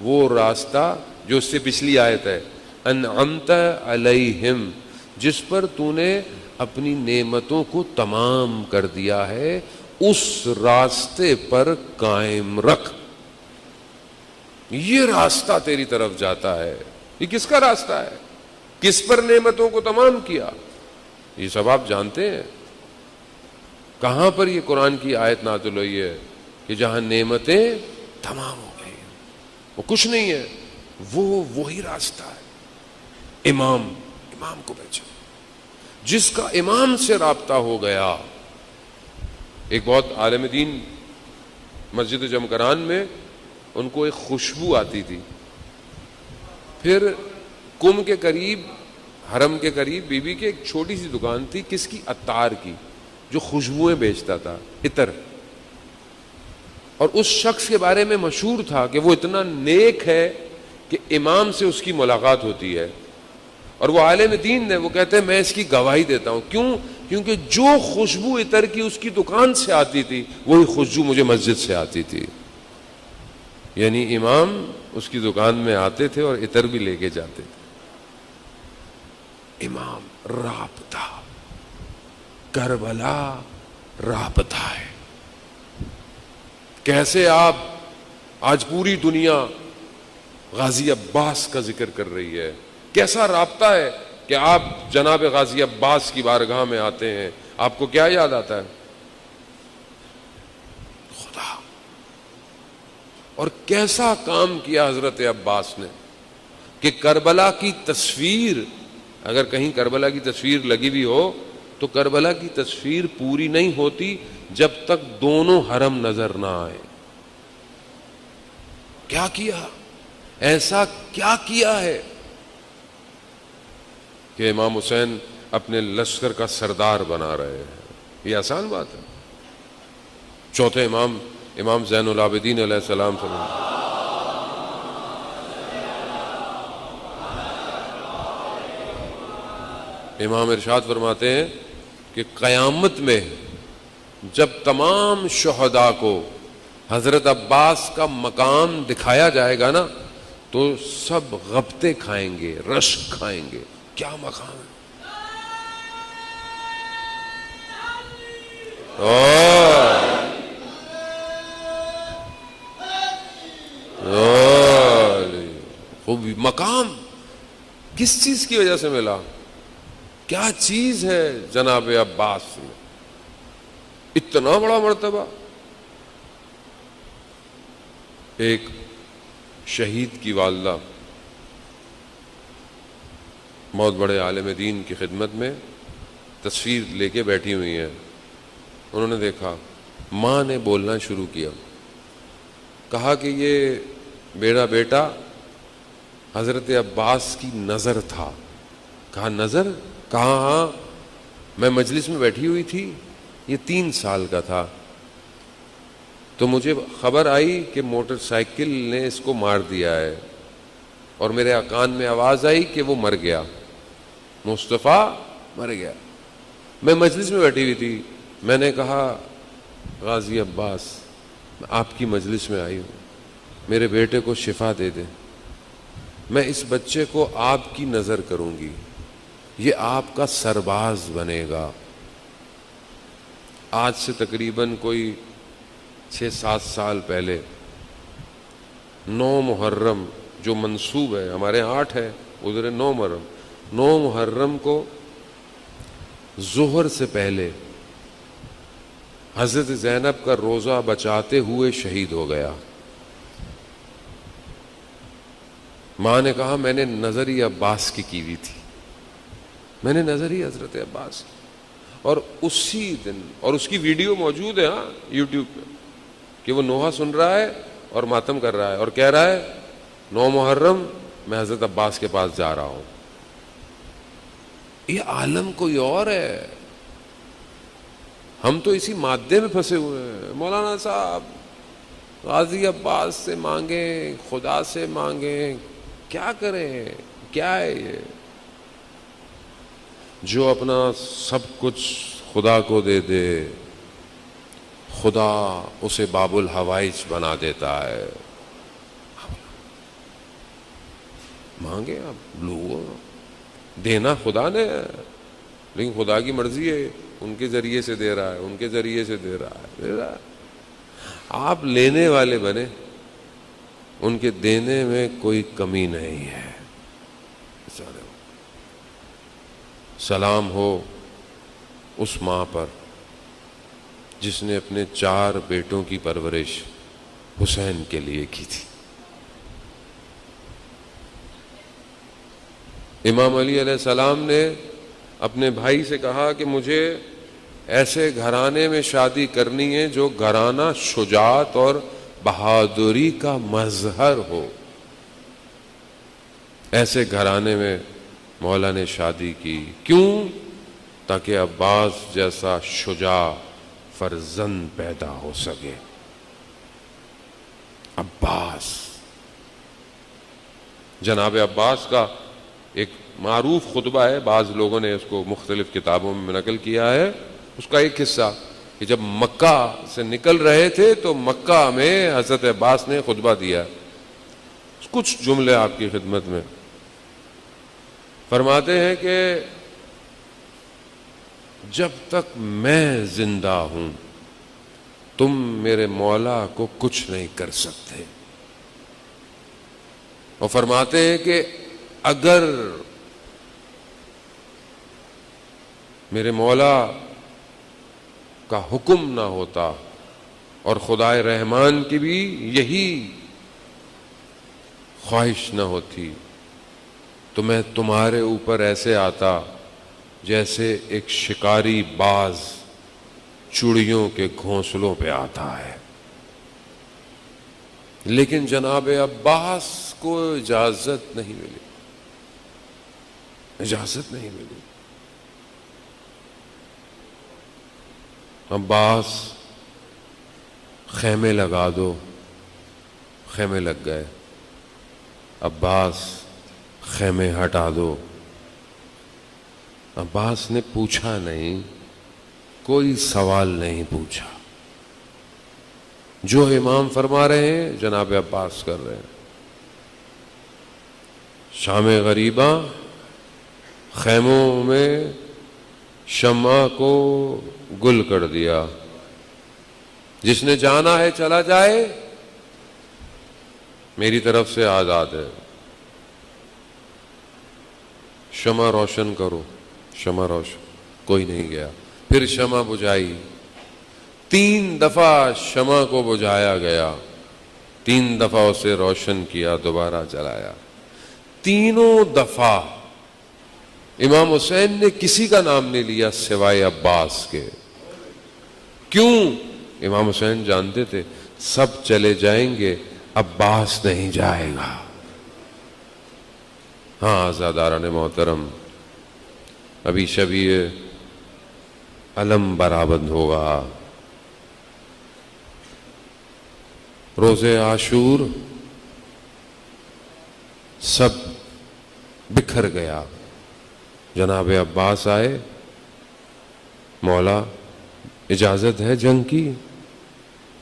وہ راستہ جو اس سے پچھلی آیت ہے, انعمت علیہم, جس پر تو نے اپنی نعمتوں کو تمام کر دیا ہے, اس راستے پر قائم رکھ. یہ راستہ تیری طرف جاتا ہے. یہ کس کا راستہ ہے؟ کس پر نعمتوں کو تمام کیا؟ یہ سب آپ جانتے ہیں. کہاں پر یہ قرآن کی آیت نازل ہوئی ہے کہ جہاں نعمتیں تمام ہو گئی, وہ کچھ نہیں ہے, وہی راستہ ہے. امام کو پہچان, جس کا امام سے رابطہ ہو گیا. ایک بہت عالم دین مسجد جمکران میں, ان کو ایک خوشبو آتی تھی. پھر کم کے قریب, حرم کے قریب بی بی کے ایک چھوٹی سی دکان تھی, کس کی؟ عطار کی, جو خوشبوئیں بیچتا تھا, عطر. اور اس شخص کے بارے میں مشہور تھا کہ وہ اتنا نیک ہے کہ امام سے اس کی ملاقات ہوتی ہے. اور وہ عالم دین ہے, وہ کہتے ہیں میں اس کی گواہی دیتا ہوں. کیوں؟ کیونکہ جو خوشبو عطر کی اس کی دکان سے آتی تھی, وہی خوشبو مجھے مسجد سے آتی تھی. یعنی امام اس کی دکان میں آتے تھے اور عطر بھی لے کے جاتے تھے. امام رابطہ, کربلا رابطہ ہے. کیسے آپ, آج پوری دنیا غازی عباس کا ذکر کر رہی ہے, کیسا رابطہ ہے کہ آپ جناب غازی عباس کی بارگاہ میں آتے ہیں, آپ کو کیا یاد آتا ہے؟ خدا. اور کیسا کام کیا حضرت عباس نے کہ کربلا کی تصویر, اگر کہیں کربلا کی تصویر لگی بھی ہو تو کربلا کی تصویر پوری نہیں ہوتی جب تک دونوں حرم نظر نہ آئے. کیا کیا؟ ایسا کیا کیا ہے کہ امام حسین اپنے لشکر کا سردار بنا رہے ہیں؟ یہ آسان بات ہے. چوتھے امام زین العابدین علیہ السلام سے امام ارشاد فرماتے ہیں کہ قیامت میں جب تمام شہداء کو حضرت عباس کا مقام دکھایا جائے گا نا, تو سب غبطے کھائیں گے, رشک کھائیں گے. کیا مقام ہے! خوب مقام کس چیز کی وجہ سے ملا؟ کیا چیز ہے جناب عباس میں اتنا بڑا مرتبہ؟ ایک شہید کی والدہ بہت بڑے عالم دین کی خدمت میں تصویر لے کے بیٹھی ہوئی ہیں. انہوں نے دیکھا, ماں نے بولنا شروع کیا, کہا کہ یہ میرا بیٹا حضرت عباس کی نظر تھا. کہا نظر؟ کہا ہاں میں مجلس میں بیٹھی ہوئی تھی، یہ 3 سال کا تھا، تو مجھے خبر آئی کہ موٹر سائیکل نے اس کو مار دیا ہے، اور میرے کان میں آواز آئی کہ وہ مر گیا، مصطفیٰ مر گیا۔ میں مجلس میں بیٹھی ہوئی تھی، میں نے کہا غازی عباس میں آپ کی مجلس میں آئی ہوں، میرے بیٹے کو شفا دے دیں، میں اس بچے کو آپ کی نظر کروں گی، یہ آپ کا سرباز بنے گا۔ آج سے تقریباً کوئی 6-7 سال پہلے 9 محرم جو منسوب ہے، ہمارے 8 ہے، ادھر 9 محرم، 9 محرم کو ظہر سے پہلے حضرت زینب کا روزہ بچاتے ہوئے شہید ہو گیا۔ ماں نے کہا میں نے نظر ہی عباس کی ہوئی تھی، میں نے نظر ہی حضرت عباس کی، اور اسی دن، اور اس کی ویڈیو موجود ہے ہاں یوٹیوب پہ، کہ وہ نوحہ سن رہا ہے اور ماتم کر رہا ہے اور کہہ رہا ہے 9 محرم میں حضرت عباس کے پاس جا رہا ہوں۔ یہ عالم کوئی اور ہے، ہم تو اسی مادے میں پھنسے ہوئے ہیں۔ مولانا صاحب غازی عباس سے مانگیں، خدا سے مانگیں، کیا کریں؟ کیا ہے یہ جو اپنا سب کچھ خدا کو دے دے، خدا اسے باب الحوائج بنا دیتا ہے۔ مانگے آپ لوگوں، دینا خدا نے ہے، لیکن خدا کی مرضی ہے، ان کے ذریعے سے دے رہا ہے، ان کے ذریعے سے دے رہا ہے۔ آپ لینے والے بنے، ان کے دینے میں کوئی کمی نہیں ہے۔ سلام ہو اس ماں پر جس نے اپنے 4 بیٹوں کی پرورش حسین کے لیے کی تھی۔ امام علی علیہ السلام نے اپنے بھائی سے کہا کہ مجھے ایسے گھرانے میں شادی کرنی ہے جو گھرانہ شجاعت اور بہادری کا مظہر ہو۔ ایسے گھرانے میں مولا نے شادی کی، کیوں؟ تاکہ عباس جیسا شجاع فرزند پیدا ہو سکے۔ عباس، جناب عباس کا ایک معروف خطبہ ہے، بعض لوگوں نے اس کو مختلف کتابوں میں نقل کیا ہے۔ اس کا ایک حصہ کہ جب مکہ سے نکل رہے تھے تو مکہ میں حضرت عباس نے خطبہ دیا، کچھ جملے آپ کی خدمت میں۔ فرماتے ہیں کہ جب تک میں زندہ ہوں تم میرے مولا کو کچھ نہیں کر سکتے، اور فرماتے ہیں کہ اگر میرے مولا کا حکم نہ ہوتا اور خدائے رحمان کی بھی یہی خواہش نہ ہوتی تو میں تمہارے اوپر ایسے آتا جیسے ایک شکاری باز چڑیوں کے گھونسلوں پہ آتا ہے۔ لیکن جناب عباس کو اجازت نہیں ملی، اجازت نہیں ملی۔ عباس خیمے لگا دو، خیمے لگ گئے۔ عباس خیمے ہٹا دو۔ عباس نے پوچھا نہیں، کوئی سوال نہیں پوچھا، جو امام فرما رہے ہیں جناب عباس کر رہے ہیں۔ شام غریباں خیموں میں شمع کو گل کر دیا، جس نے جانا ہے چلا جائے، میری طرف سے آزاد ہے۔ شمع روشن کرو، شمع روشن، کوئی نہیں گیا۔ پھر شمع بجھائی، 3 دفعہ شمع کو بجھایا گیا، 3 دفعہ اسے روشن کیا، دوبارہ جلایا۔ تینوں دفعہ امام حسین نے کسی کا نام نہیں لیا سوائے عباس کے۔ کیوں؟ امام حسین جانتے تھے سب چلے جائیں گے، عباس نہیں جائے گا۔ ہاں آزاداران محترم، ابھی شبیہ علم برآمد ہوگا. روز عاشور سب بکھر گیا. جناب عباس آئے, مولا اجازت ہے جنگ کی؟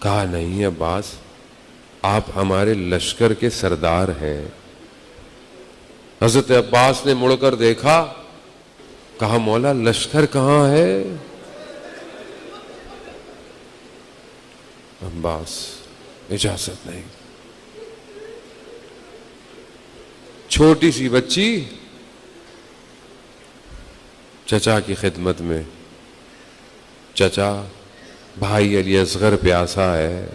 کہا نہیں عباس, آپ ہمارے لشکر کے سردار ہیں. حضرت عباس نے مڑ کر دیکھا, کہا مولا لشکر کہاں ہے؟ عباس اجازت نہیں. چھوٹی سی بچی چچا کی خدمت میں, چچا بھائی علی اصغر پیاسا ہے,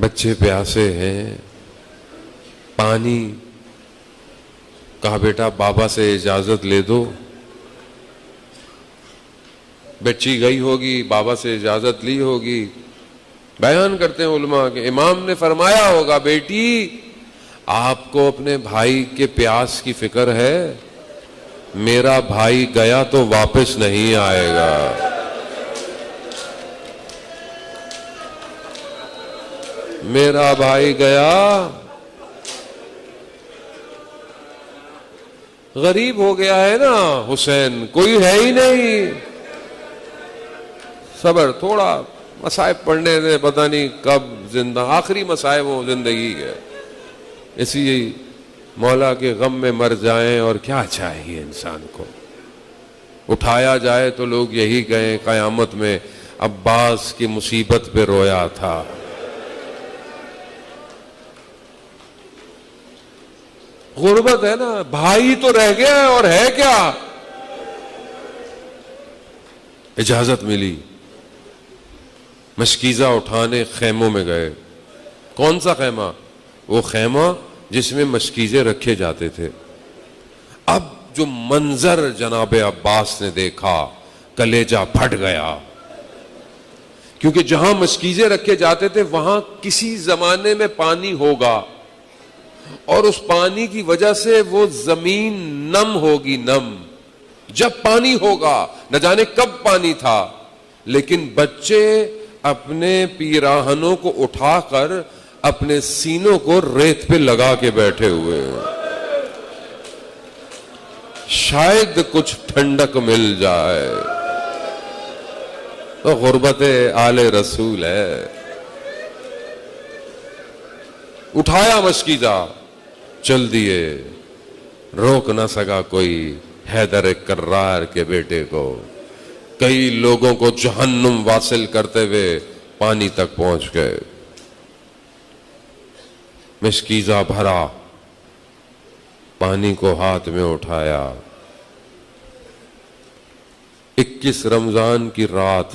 بچے پیاسے ہیں, پانی. کہا بیٹا بابا سے اجازت لے دو. بچی گئی ہوگی, بابا سے اجازت لی ہوگی. بیان کرتے ہیں علماء کہ امام نے فرمایا ہوگا, بیٹی آپ کو اپنے بھائی کے پیاس کی فکر ہے, میرا بھائی گیا تو واپس نہیں آئے گا. میرا بھائی گیا, غریب ہو گیا ہے نا حسین, کوئی ہے ہی نہیں. صبر تھوڑا, مصائب پڑھنے دے, پتہ نہیں کب زندہ آخری مصائب ہو زندگی کے. اسی مولا کے غم میں مر جائیں اور کیا چاہیے انسان کو. اٹھایا جائے تو لوگ یہی کہیں قیامت میں عباس کی مصیبت پہ رویا تھا. غربت ہے نا, بھائی تو رہ گیا ہے اور ہے کیا. اجازت ملی, مشکیزہ اٹھانے خیموں میں گئے. کون سا خیمہ؟ وہ خیمہ جس میں مشکیزے رکھے جاتے تھے. اب جو منظر جناب عباس نے دیکھا, کلیجہ پھٹ گیا. کیونکہ جہاں مشکیزے رکھے جاتے تھے وہاں کسی زمانے میں پانی ہوگا, اور اس پانی کی وجہ سے وہ زمین نم ہوگی. نم جب پانی ہوگا, نہ جانے کب پانی تھا, لیکن بچے اپنے پیراہنوں کو اٹھا کر اپنے سینوں کو ریت پہ لگا کے بیٹھے ہوئے, شاید کچھ ٹھنڈک مل جائے. تو غربت آل رسول ہے. اٹھایا مشکیزہ, چل دیے. روک نہ سکا کوئی حیدر کرار کے بیٹے کو. کئی لوگوں کو جہنم واصل کرتے ہوئے پانی تک پہنچ گئے. مشکیزہ بھرا, پانی کو ہاتھ میں اٹھایا. 21 رمضان کی رات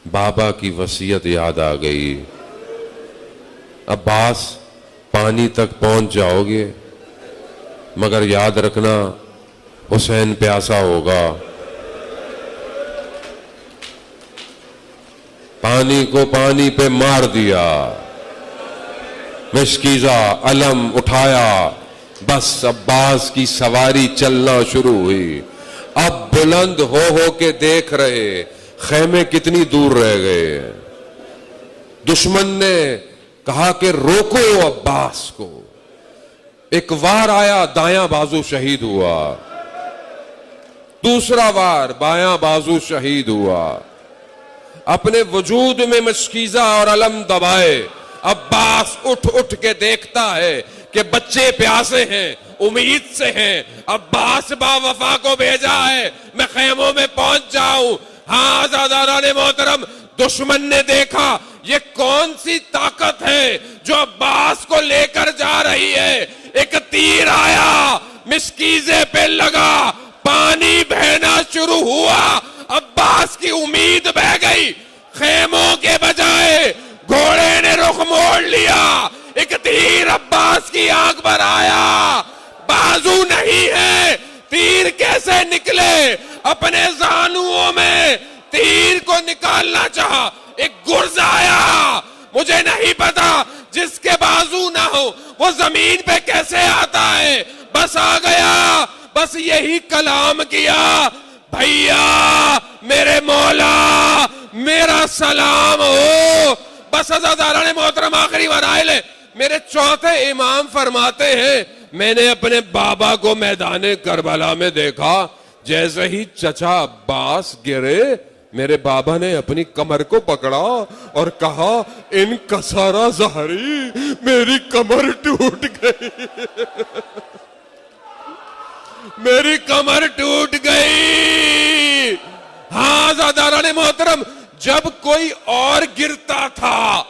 بابا کی وصیت یاد آ گئی. عباس پانی تک پہنچ جاؤ گے, مگر یاد رکھنا حسین پیاسا ہوگا. پانی کو پانی پہ مار دیا. مشکیزہ علم اٹھایا, بس عباس کی سواری چلنا شروع ہوئی. اب بلند ہو کے دیکھ رہے خیمے کتنی دور رہ گئے. دشمن نے کہا کہ روکو عباس کو. ایک وار آیا, دایاں بازو شہید ہوا. دوسرا وار بایاں بازو شہید ہوا. اپنے وجود میں مشکیزہ اور علم دبائے عباس اٹھ کے دیکھتا ہے کہ بچے پیاسے ہیں, امید سے ہیں. عباس با وفا کو بھیجا ہے میں خیموں میں پہنچ جاؤں. ہاں عزاداران محترم, دشمن نے دیکھا یہ کون سی طاقت ہے جو عباس کو لے کر جا رہی ہے. ایک تیر آیا, مشکیزے پہ لگا, پانی بہنا شروع ہوا. عباس کی امید بہ گئی. خیموں کے بجائے گھوڑے نے رخ موڑ لیا. ایک تیر عباس کی آنکھ پر آیا, بازو نہیں ہے, تیر کیسے نکلے. اپنے زانوؤں میں تیر کو نکالنا چاہا, ایک گرز آیا. مجھے نہیں پتا جس کے بازو نہ ہو وہ زمین پہ کیسے آتا ہے, بس آ گیا. بس یہی کلام کیا، بھیا میرے مولا میرا سلام ہو. بس عزیزان محترم آخری مرائل ہے. میرے چوتھے امام فرماتے ہیں میں نے اپنے بابا کو میدان کربلا میں دیکھا، جیسے ہی چچا عباس گرے میرے بابا نے اپنی کمر کو پکڑا اور کہا ان کسارا ظہری، میری کمر ٹوٹ گئی میری کمر ٹوٹ گئی. ہاں عزیزان محترم، جب کوئی اور گرتا تھا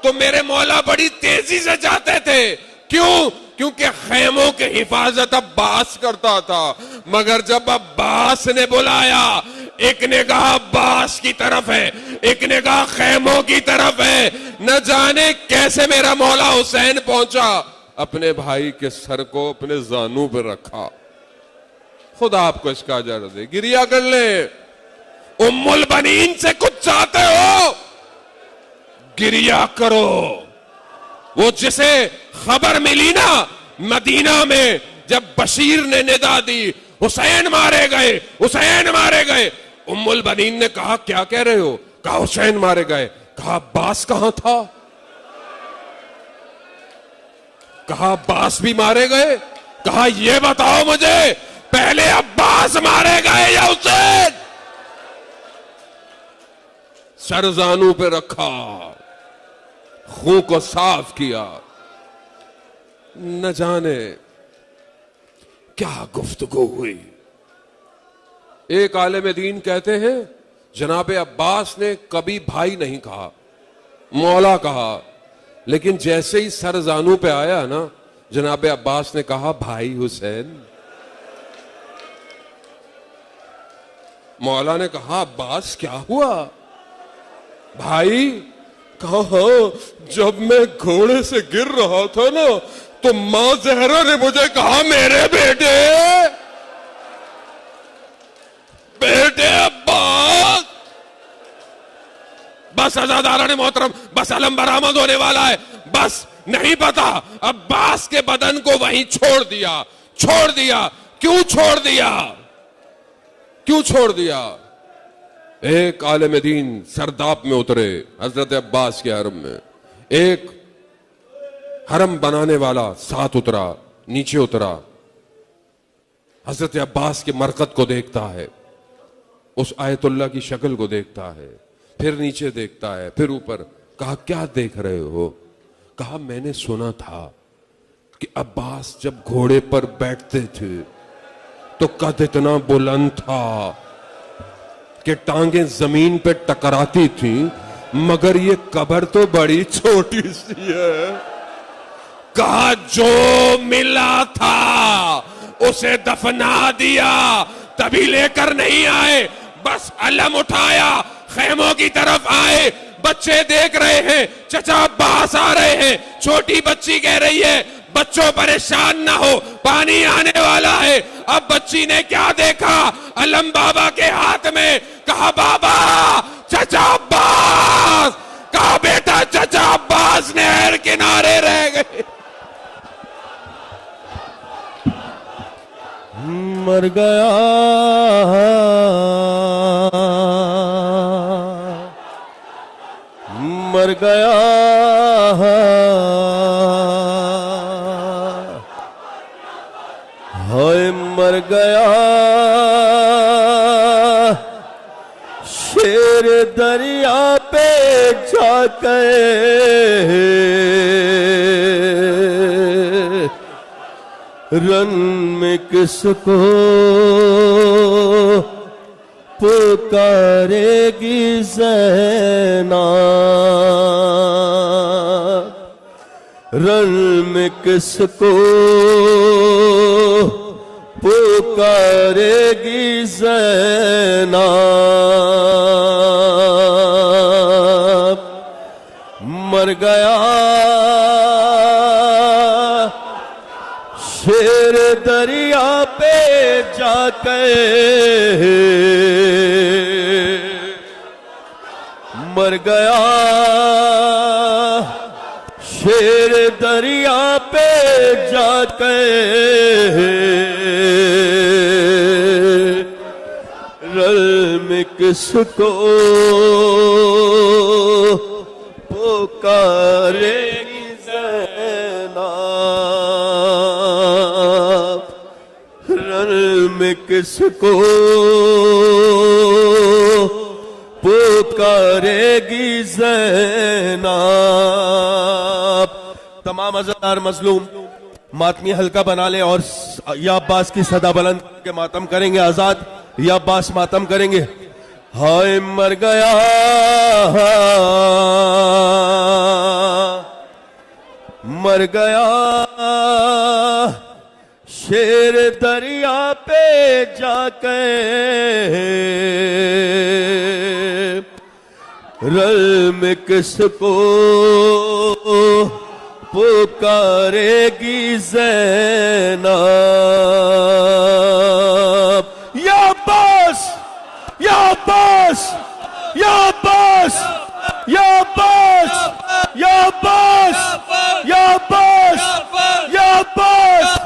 تو میرے مولا بڑی تیزی سے جاتے تھے. کیوں؟ کیونکہ خیموں کی حفاظت عباس کرتا تھا. مگر جب عباس نے بلایا، ایک نگاہ عباس کی طرف ہے، ایک نگاہ خیموں کی طرف ہے، نہ جانے کیسے میرا مولا حسین پہنچا، اپنے بھائی کے سر کو اپنے زانوں پہ رکھا. خدا آپ کو اس کا اجر دے. گریا کر لیں. ام البنین سے کچھ چاہتے ہو، گریا کرو. وہ جسے خبر ملی نا مدینہ میں، جب بشیر نے ندا دی حسین مارے گئے، حسین مارے گئے، ام البنین نے کہا کیا کہہ رہے ہو؟ کہا حسین مارے گئے. کہا عباس کہاں تھا؟ کہا عباس بھی مارے گئے. کہا یہ بتاؤ مجھے، پہلے عباس مارے گئے یا حسین؟ سر زانوں پہ رکھا، خون کو صاف کیا. نہ جانے کیا گفتگو ہوئی. ایک عالم دین کہتے ہیں جناب عباس نے کبھی بھائی نہیں کہا، مولا کہا، لیکن جیسے ہی سر زانوں پہ آیا نا جناب عباس نے کہا بھائی حسین. مولا نے کہا عباس کیا ہوا بھائی؟ کہا ہاں جب میں گھوڑے سے گر رہا تھا نا تو ماں زہرا نے مجھے کہا میرے بیٹے بیٹے عباس. بس عزیزان محترم، بس علم برآمد ہونے والا ہے. بس نہیں پتا عباس کے بدن کو وہیں چھوڑ دیا. چھوڑ دیا. کیوں چھوڑ دیا؟ کیوں چھوڑ دیا؟ ایک عالم دین سرداب میں اترے حضرت عباس کے حرم میں. ایک حرم بنانے والا ساتھ اترا، نیچے اترا، حضرت عباس کے مرقد کو دیکھتا ہے، اس آیت اللہ کی شکل کو دیکھتا ہے، پھر نیچے دیکھتا ہے، پھر اوپر. کہا کیا دیکھ رہے ہو؟ کہا میں نے سنا تھا کہ عباس جب گھوڑے پر بیٹھتے تھے تو قد اتنا بلند تھا کہ ٹانگیں زمین پہ ٹکراتی تھیں، مگر یہ قبر تو بڑی چھوٹی سی ہے. کہا جو ملا تھا اسے دفنا دیا، تبھی لے کر نہیں آئے. بس علم اٹھایا، خیموں کی طرف آئے، بچے دیکھ رہے ہیں چچا عباس آ رہے ہیں. چھوٹی بچی کہہ رہی ہے بچوں پریشان نہ ہو، پانی آنے والا ہے. اب بچی نے کیا دیکھا؟ علم بابا کے ہاتھ میں. کہا بابا چچا عباس. کہا بیٹا چچا عباس نہر کنارے رہ گئے. مر گیا مر گیا ہائے مر گیا شیر دریا پہ جا کے رن میں کس کو پکارے گی زینب، رن میں کس کو پکارے گی زینب. مر گیا شیر دریا پہ جا کے مر گیا شیر دریا پہ جا کے کس کو پکارے گی زینب رن میں کس کو پکارے گی زینب تمام عزادار مظلوم ماتمی حلقہ بنا لیں اور یا عباس کی صدا بلند کے ماتم کریں گے آزاد یا عباس ماتم کریں گے ہائے مر گیا مر گیا شیر دریا پہ جا کے رل میں کس کو پکارے گی زینب یا عباس یا عباس یا عباس یا عباس یا عباس یا عباس یا عباس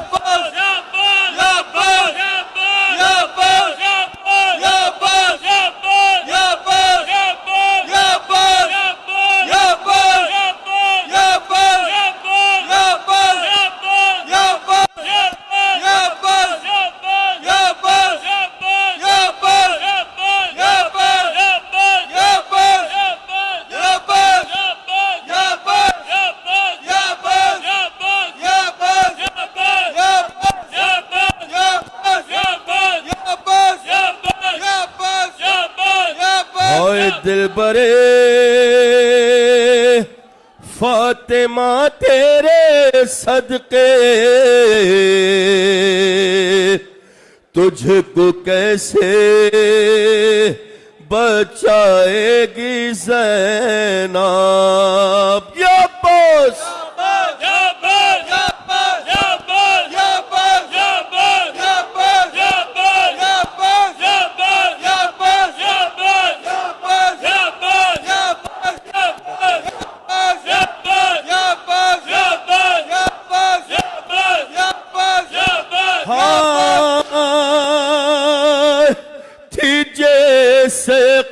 دل برے فاطمہ تیرے صدقے تجھ کو کیسے بچائے گی زینب یا عباس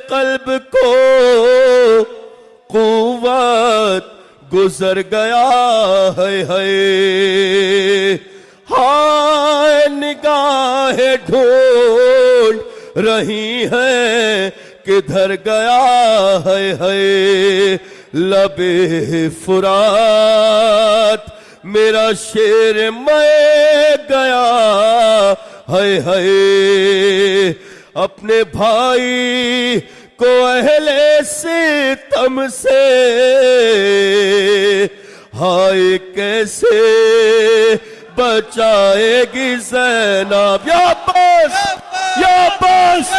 قلب کو قوت گزر گیا ہے ہائے نگاہیں ڈھونڈ رہی ہیں کدھر گیا ہے لب فرات میرا شیر میں گیا ہے اپنے بھائی کو اہل ستم سے ہائے کیسے بچائے گی زینب یا عباس یا عباس